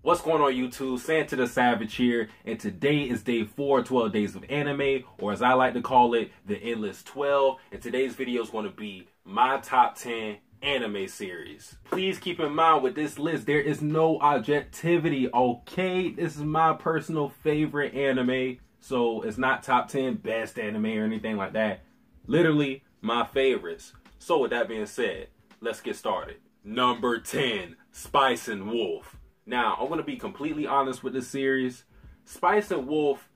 What's going on YouTube? Santa the Savage here, and today is day 4, 12 days of anime, or as I like to call it, the Endless 12, and today's video is going to be my top 10 anime series. Please keep in mind with this list, there is no objectivity, okay? This is my personal favorite anime, so it's not top 10 best anime or anything like that. Literally, my favorites. So with that being said, let's get started. Number 10, Spice and Wolf. Now, I'm going to be completely honest with this series. Spice and Wolf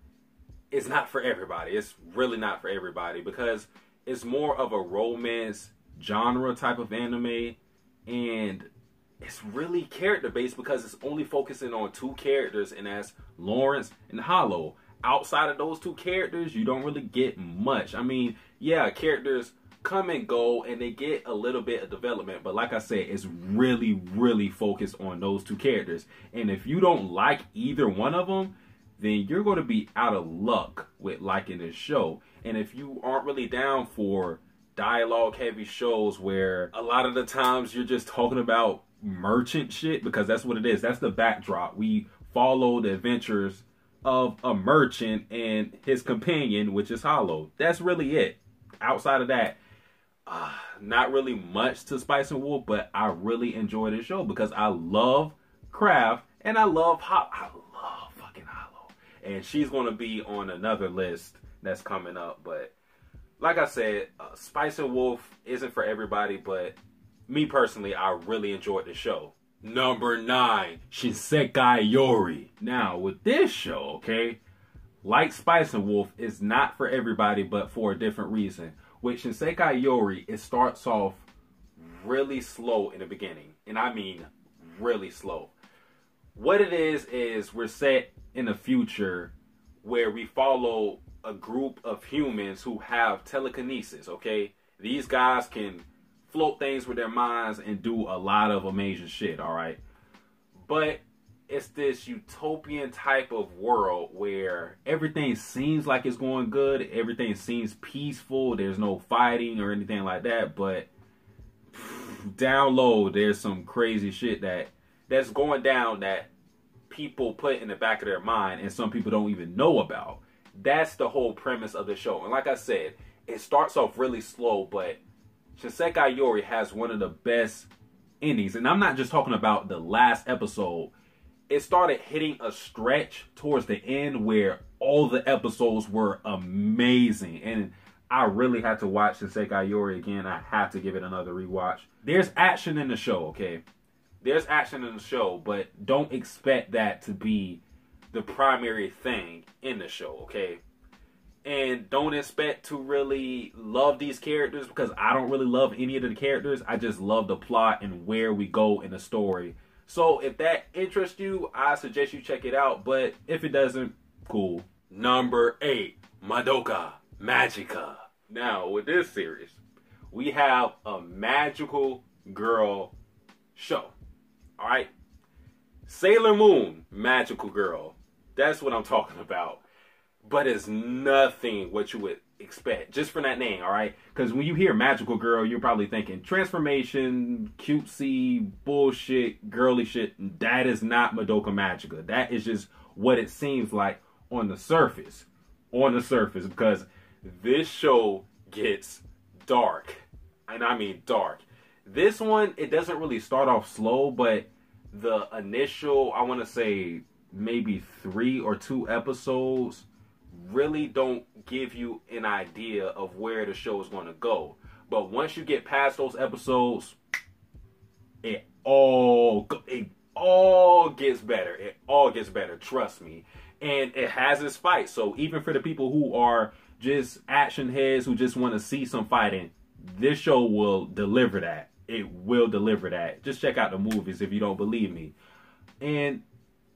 is not for everybody. It's really not for everybody because it's more of a romance genre type of anime, and it's really character based because it's only focusing on 2 characters, and that's Lawrence and Hollow. Outside of those 2 characters, you don't really get much. I mean, yeah, characters come and go and they get a little bit of development, but like I said, it's really focused on those 2 characters, and if you don't like either one of them, then you're going to be out of luck with liking this show. And if you aren't really down for dialogue heavy shows where a lot of the times you're just talking about merchant shit, because that's what it is, that's the backdrop. We follow the adventures of a merchant and his companion, which is Hollow. That's really it. Outside of that, not really much to Spice and Wolf, but I really enjoy this show because I love craft and I love fucking Hollow. And she's going to be on another list that's coming up. But like I said, Spice and Wolf isn't for everybody, but me personally, I really enjoyed the show. Number 9, Shinsekai Yori. Now, with this show, okay, like Spice and Wolf, is not for everybody, but for a different reason. With Shinsekai Yori, it starts off really slow in the beginning. And I mean really slow. What it is we're set in the future where we follow a group of humans who have telekinesis, okay? These guys can float things with their minds and do a lot of amazing shit, alright? But it's this utopian type of world where everything seems like it's going good, everything seems peaceful, there's no fighting or anything like that, but down low there's some crazy shit that's going down that people put in the back of their mind and some people don't even know about. That's the whole premise of the show. And like I said, it starts off really slow, but Shinsekai Yori has one of the best endings. And I'm not just talking about the last episode. It started hitting a stretch towards the end where all the episodes were amazing. And I really had to watch Shinsekai Yori again. I have to give it another rewatch. There's action in the show, okay? There's action in the show, but don't expect that to be the primary thing in the show, okay? And don't expect to really love these characters because I don't really love any of the characters. I just love the plot and where we go in the story. So if that interests you, I suggest you check it out. But if it doesn't, cool. Number 8, Madoka Magica. Now, with this series, we have a magical girl show. Alright? Sailor Moon, magical girl. That's what I'm talking about. But it's nothing what you would expect just from that name, alright? Because when you hear magical girl, you're probably thinking transformation, cutesy, bullshit, girly shit. That is not Madoka Magica. That is just what it seems like on the surface. On the surface, because this show gets dark. And I mean dark. This one, it doesn't really start off slow, but the initial, I want to say, maybe 3 or 2 episodes really don't give you an idea of where the show is going to go. But once you get past those episodes, it all gets better. It all gets better, trust me. And it has its fight. So even for the people who are just action heads who just want to see some fighting, this show will deliver that. It will deliver that. Just check out the movies if you don't believe me. And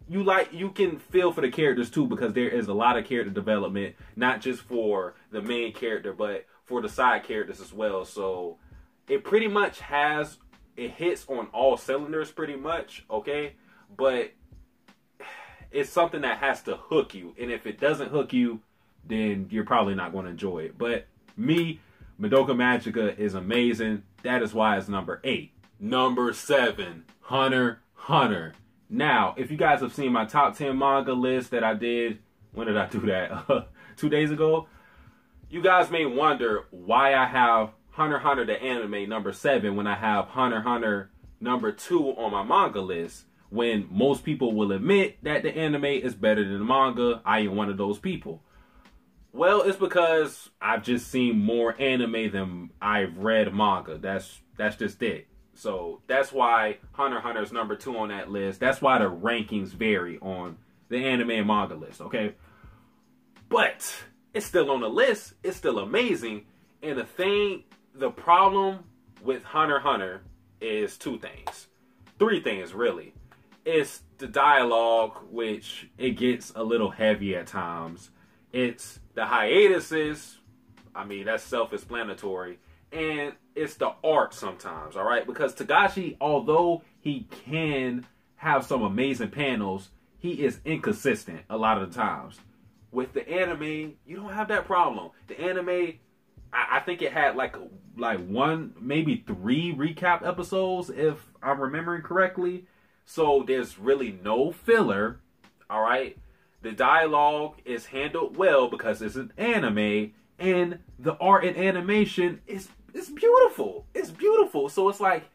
you can feel for the characters too, because there is a lot of character development, not just for the main character, but for the side characters as well. So it pretty much hits on all cylinders pretty much, okay? But it's something that has to hook you. And if it doesn't hook you, then you're probably not going to enjoy it. But me, Madoka Magica is amazing. That is why it's number 8. Number 7, Hunter x Hunter. Now, if you guys have seen my top 10 manga list that I did, when did I do that? 2 days ago. You guys may wonder why I have Hunter x Hunter the anime number 7 when I have Hunter x Hunter number 2 on my manga list, when most people will admit that the anime is better than the manga. I ain't one of those people. Well, it's because I've just seen more anime than I've read manga. That's just it. So that's why Hunter x Hunter is number 2 on that list. That's why the rankings vary on the anime and manga list, okay? But it's still on the list. It's still amazing. And the problem with Hunter x Hunter is 2 things. 3 things, really. It's the dialogue, which it gets a little heavy at times. It's the hiatuses. I mean, that's self-explanatory. And it's the art sometimes, all right? Because Togashi, although he can have some amazing panels, he is inconsistent a lot of the times. With the anime, you don't have that problem. The anime, I think it had like 1, maybe 3 recap episodes, if I'm remembering correctly. So there's really no filler, all right? The dialogue is handled well because it's an anime, and the art and animation is beautiful. It's beautiful. So it's like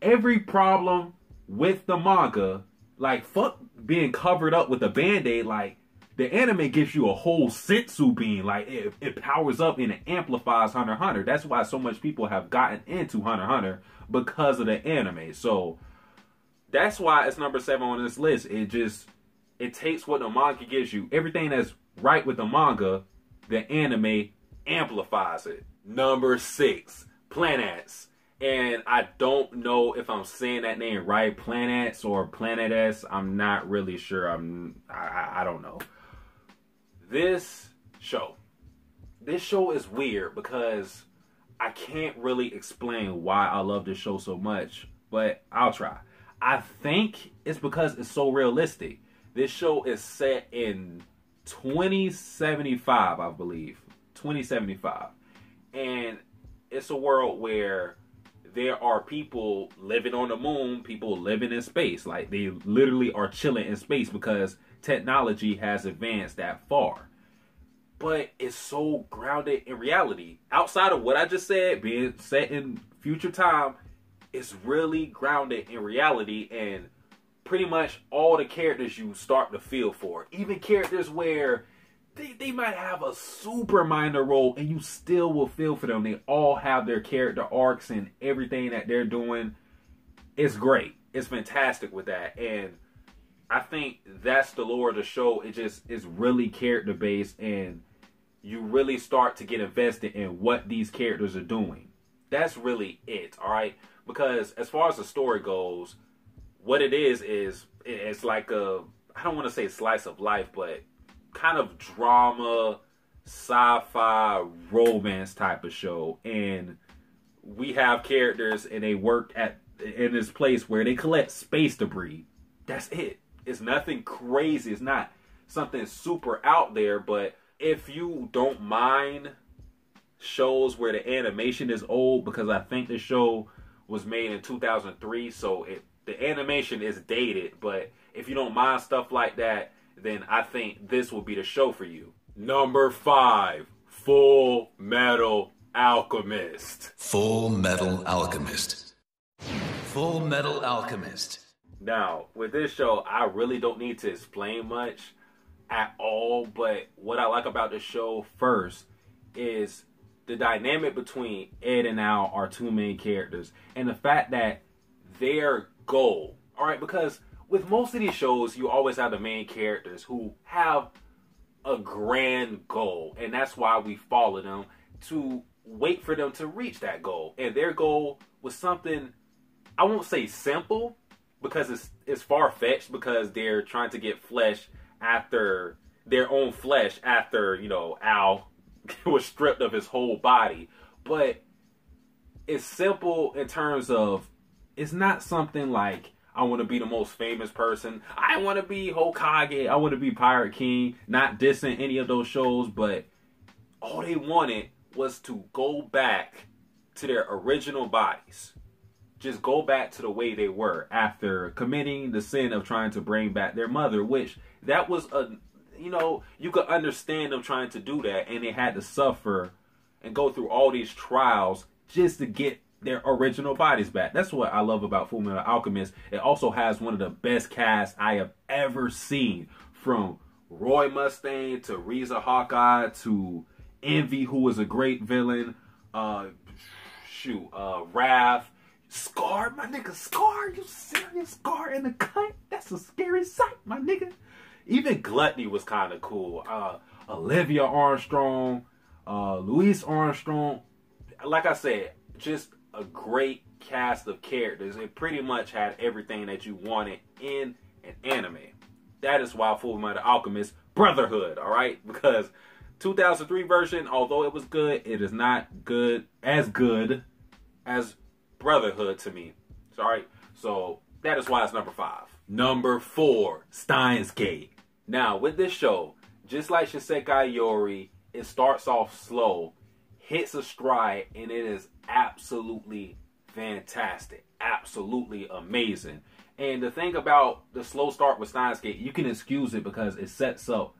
every problem with the manga, like fuck being covered up with a band-aid, like the anime gives you a whole sensu bean. Like it powers up and it amplifies Hunter x Hunter. That's why so much people have gotten into Hunter x Hunter, because of the anime. So that's why it's number 7 on this list. It takes what the manga gives you. Everything that's right with the manga, the anime amplifies it. Number 6, Planets. And I don't know if I'm saying that name right, Planets or Planetes. I'm not really sure. I don't know. This show is weird because I can't really explain why I love this show so much, but I'll try. I think it's because it's so realistic. This show is set in 2075, I believe. 2075. And it's a world where there are people living on the moon, people living in space. Like, they literally are chilling in space because technology has advanced that far. But it's so grounded in reality. Outside of what I just said, being set in future time, it's really grounded in reality, and pretty much all the characters you start to feel for. Even characters where they might have a super minor role and you still will feel for them. They all have their character arcs and everything that they're doing. It's great. It's fantastic with that. And I think that's the lore of the show. It just is really character based, and you really start to get invested in what these characters are doing. That's really it, all right? Because as far as the story goes, what it is it's like a, I don't want to say slice of life, but kind of drama, sci-fi, romance type of show. And we have characters, and they work in this place where they collect space debris. That's it. It's nothing crazy. It's not something super out there. But if you don't mind shows where the animation is old, because I think the show was made in 2003, so the animation is dated. But if you don't mind stuff like that, then I think this will be the show for you. Number 5, Fullmetal Alchemist. Fullmetal Alchemist. Fullmetal Alchemist. Now, with this show, I really don't need to explain much at all, but what I like about the show first is the dynamic between Ed and Al, our 2 main characters, and the fact that their goal, all right, because with most of these shows, you always have the main characters who have a grand goal, and that's why we follow them, to wait for them to reach that goal. And their goal was something, I won't say simple, because it's far-fetched, because they're trying to get flesh after their own flesh after, you know, Al was stripped of his whole body. But it's simple in terms of, it's not something like, I want to be the most famous person, I want to be Hokage, I want to be Pirate King. Not dissing any of those shows, but all they wanted was to go back to their original bodies. just go back to the way they were after committing the sin of trying to bring back their mother, which that was a, you know, you could understand them trying to do that, and they had to suffer and go through all these trials just to get their original bodies back. That's what I love about Fullmetal Alchemist. It also has one of the best casts I have ever seen, from Roy Mustang to Riza Hawkeye to Envy, who was a great villain, Wrath, Scar, my nigga, Scar, you serious? Scar in the cut? That's a scary sight, my nigga. Even Gluttony was kind of cool. Olivia Armstrong, Louise Armstrong. Like I said, just a great cast of characters. It pretty much had everything that you wanted in an anime. That is why Fullmetal Alchemist Brotherhood, alright? Because 2003 version, although it was good, it is not good as Brotherhood to me. Sorry. So that is why it's number 5. Number 4, Steins Gate. Now with this show, just like Shinsekai Yori, it starts off slow, hits a stride, and it is absolutely fantastic. Absolutely amazing. And the thing about the slow start with Steins Gate, you can excuse it because it sets up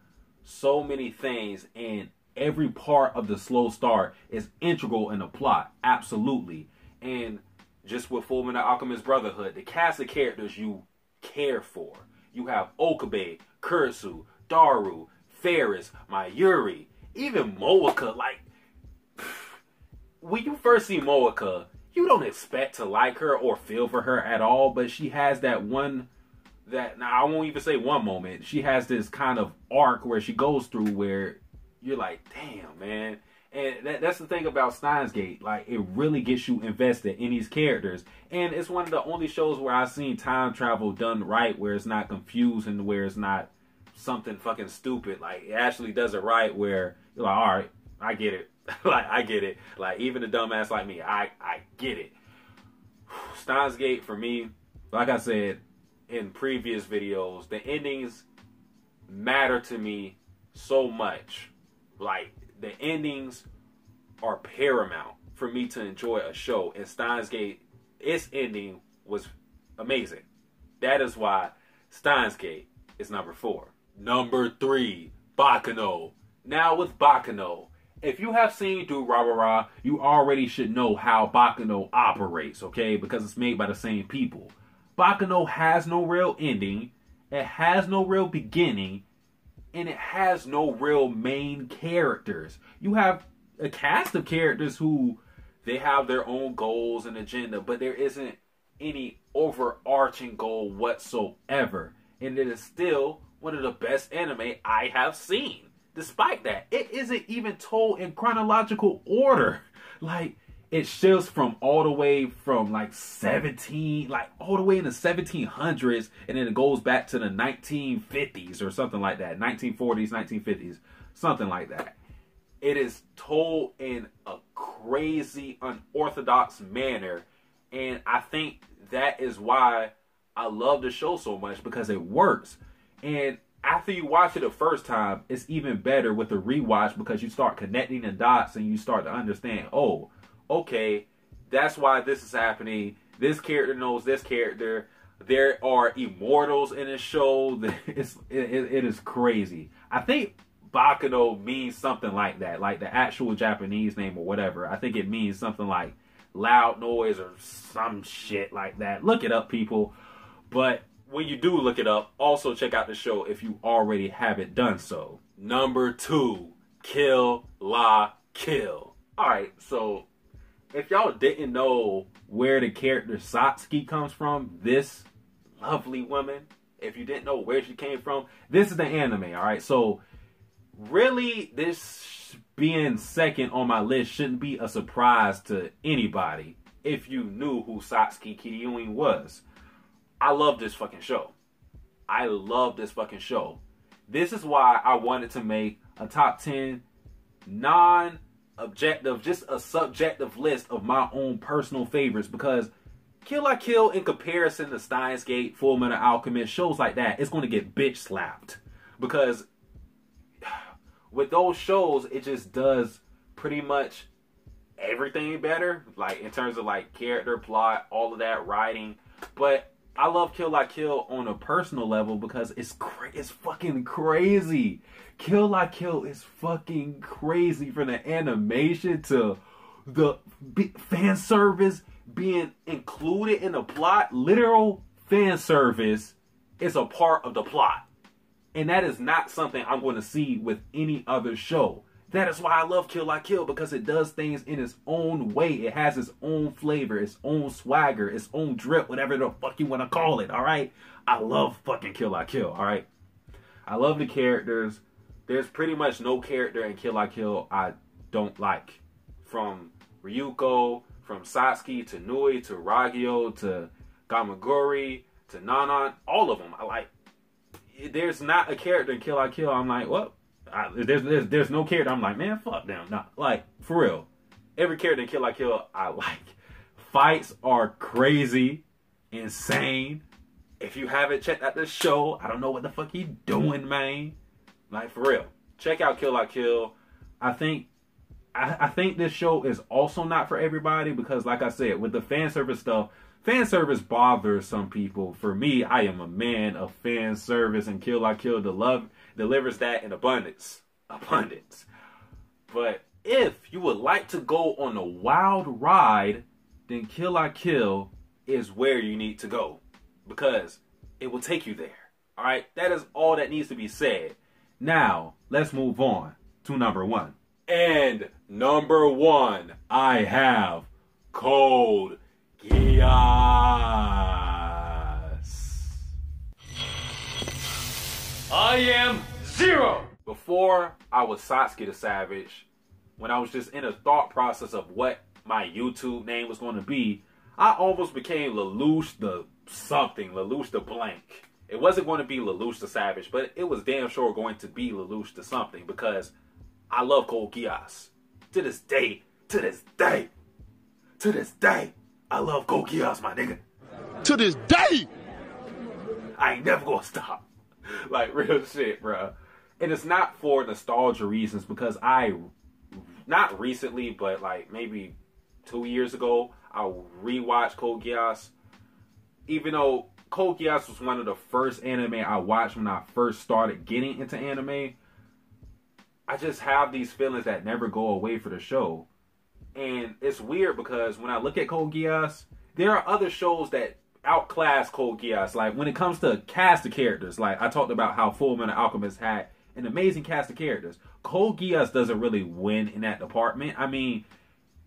so many things, and every part of the slow start is integral in the plot. Absolutely. And just with Fullmetal Alchemist Brotherhood, the cast of characters you care for. You have Okabe, Kurisu, Daru, Ferris, Mayuri, even Moeka. Like, when you first see Moeka, you don't expect to like her or feel for her at all, but she has that one, now I won't even say one moment, she has this kind of arc where she goes through where you're like, damn, man. And that's the thing about Steins Gate. Like, it really gets you invested in these characters. And it's one of the only shows where I've seen time travel done right, where it's not confused and where it's not something fucking stupid. Like, it actually does it right where you're like, all right, I get it. Like, I get it. Like, even a dumbass like me, I get it. Steins Gate, for me, like I said in previous videos, the endings matter to me so much. Like, the endings are paramount for me to enjoy a show. And Steins Gate, its ending was amazing. That is why Steins Gate is number 4. Number 3, Baccano. Now with Baccano, if you have seen Durarara, you already should know how Baccano operates, okay? Because it's made by the same people. Baccano has no real ending, it has no real beginning, and it has no real main characters. You have a cast of characters who, they have their own goals and agenda, but there isn't any overarching goal whatsoever. And it is still one of the best anime I have seen. Despite that, it isn't even told in chronological order. Like, it shifts from all the way from like all the way in the 1700s, and then it goes back to the 1950s or something like that. 1940s, 1950s, something like that. It is told in a crazy, unorthodox manner, and I think that is why I love the show so much, because it works. And after you watch it the first time, it's even better with the rewatch, because you start connecting the dots and you start to understand, oh, okay, that's why this is happening. This character knows this character. There are immortals in this show. It is crazy. I think Baccano means something like that, like the actual Japanese name or whatever. I think it means something like loud noise or some shit like that. Look it up, people. But when you do look it up, also check out the show if you already haven't done so. Number 2, Kill La Kill. Alright, so if y'all didn't know where the character Satsuki comes from, this lovely woman, if you didn't know where she came from, this is the anime, alright? So, really, this being second on my list shouldn't be a surprise to anybody if you knew who Satsuki Kiryuin was. I love this fucking show. I love this fucking show. This is why I wanted to make a top 10 non-objective, just a subjective list of my own personal favorites, because Kill La Kill, in comparison to Steins Gate, Fullmetal Alchemist, shows like that, it's going to get bitch slapped. Because with those shows, it just does pretty much everything better, like in terms of like character, plot, all of that, writing. But I love Kill La Kill on a personal level because it's fucking crazy. Kill La Kill is fucking crazy, from the animation to the fan service being included in the plot. Literal fan service is a part of the plot. And that is not something I'm going to see with any other show. That is why I love Kill La Kill, because it does things in its own way. It has its own flavor, its own swagger, its own drip, whatever the fuck you want to call it, alright? I love fucking Kill La Kill, alright? I love the characters. There's pretty much no character in Kill La Kill I don't like. From Ryuko, from Satsuki, to Nui, to Ragyo, to Gamagori, to Nanan, all of them I like. There's not a character in Kill La Kill I'm like, well, there's no character I'm like, man, fuck them. Nah, like, for real. Every character in Kill La Kill I like. Fights are crazy, insane. If you haven't checked out this show, I don't know what the fuck you doing, man. Like, for real. Check out Kill La Kill. I think this show is also not for everybody because, like I said, with the fan service stuff, fan service bothers some people. For me, I am a man of fan service, and Kill La Kill delivers that in abundance. But if you would like to go on a wild ride, then Kill La Kill is where you need to go, because it will take you there. Alright? That is all that needs to be said. Now, let's move on to number 1. And number 1, I have Code Geass. I am Zero. Before I was Satsuki the Savage, when I was just in a thought process of what my YouTube name was going to be, I almost became Lelouch the something, Lelouch the blank. It wasn't going to be Lelouch the Savage, but it was damn sure going to be Lelouch the something, because I love Code Geass. To this day, I love Code Geass, my nigga. To this day! I ain't never gonna stop. Like, real shit, bro. And it's not for nostalgia reasons, because not recently, but like maybe 2 years ago, I rewatched Code Geass. Even though Code Geass was one of the first anime I watched when I first started getting into anime, I just have these feelings that never go away for the show. And it's weird because when I look at Code Geass, there are other shows that outclass Code Geass. Like, when it comes to cast of characters, like I talked about how Fullmetal Alchemist had an amazing cast of characters. Code Geass doesn't really win in that department. I mean,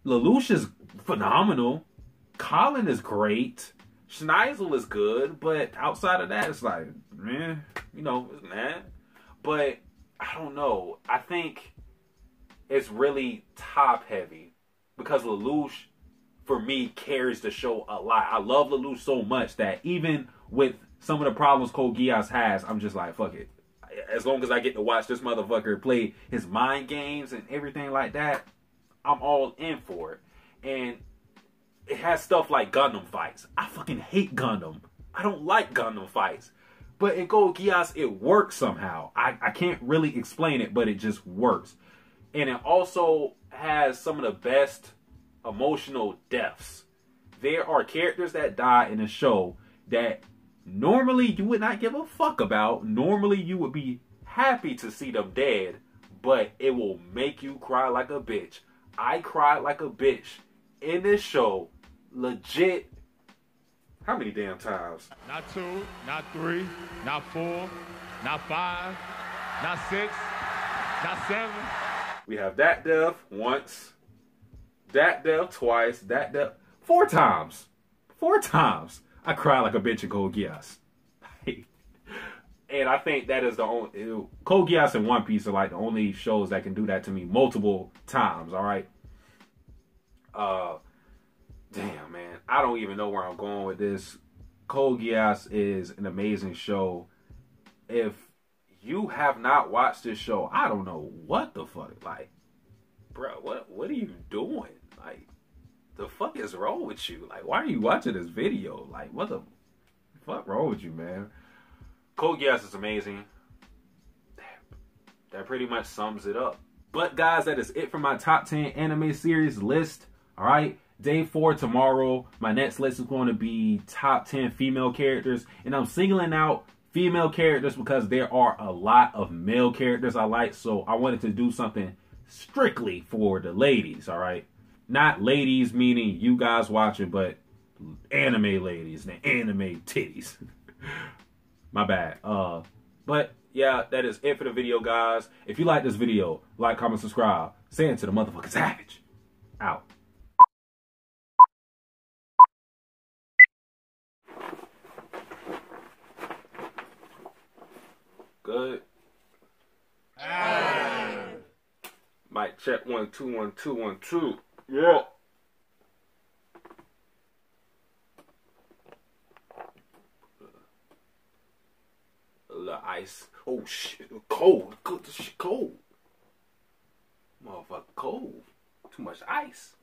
Lelouch is phenomenal. Colin is great. Schneisel is good, but outside of that, it's like, man, it's mad. But I don't know. I think it's really top heavy because Lelouch, for me, carries the show a lot. I love Lelouch so much that even with some of the problems Code Geass has, I'm just like, fuck it. As long as I get to watch this motherfucker play his mind games and everything like that, I'm all in for it. And it has stuff like Gundam fights. I fucking hate Gundam. I don't like Gundam fights. But in Code Geass, it works somehow. I can't really explain it, but it just works. And it also has some of the best emotional deaths. There are characters that die in the show that normally you would not give a fuck about. Normally you would be happy to see them dead, but it will make you cry like a bitch. I cried like a bitch in this show, legit. How many damn times? Not 2, not 3, not 4, not 5, not 6, not 7. We have that death once, that death twice, that death 4 times. 4 times I cried like a bitch in Code Geass. And I think that is the only... Code Geass and One Piece are like the only shows that can do that to me multiple times, alright? Damn, man. I don't even know where I'm going with this. Code Geass is an amazing show. If you have not watched this show, I don't know what the fuck. Like, bro, what are you doing? Like, the fuck is wrong with you? Like, why are you watching this video? Like, what the fuck wrong with you, man? Code Geass is amazing. That pretty much sums it up. But guys, that is it for my top 10 anime series list. All right. Day 4 tomorrow. My next list is going to be top 10 female characters. And I'm singling out female characters because there are a lot of male characters I like. So I wanted to do something strictly for the ladies. All right. Not ladies meaning you guys watching, but anime ladies and anime titties. My bad. But yeah, that is it for the video, guys. If you like this video, like, comment, subscribe. Saying to the motherfucking savage. Out. Good. Mic check 1 2 1 2 1 2. Yeah. A little ice. Oh shit, cold. Good, this shit cold. Motherfucker, cold. Too much ice.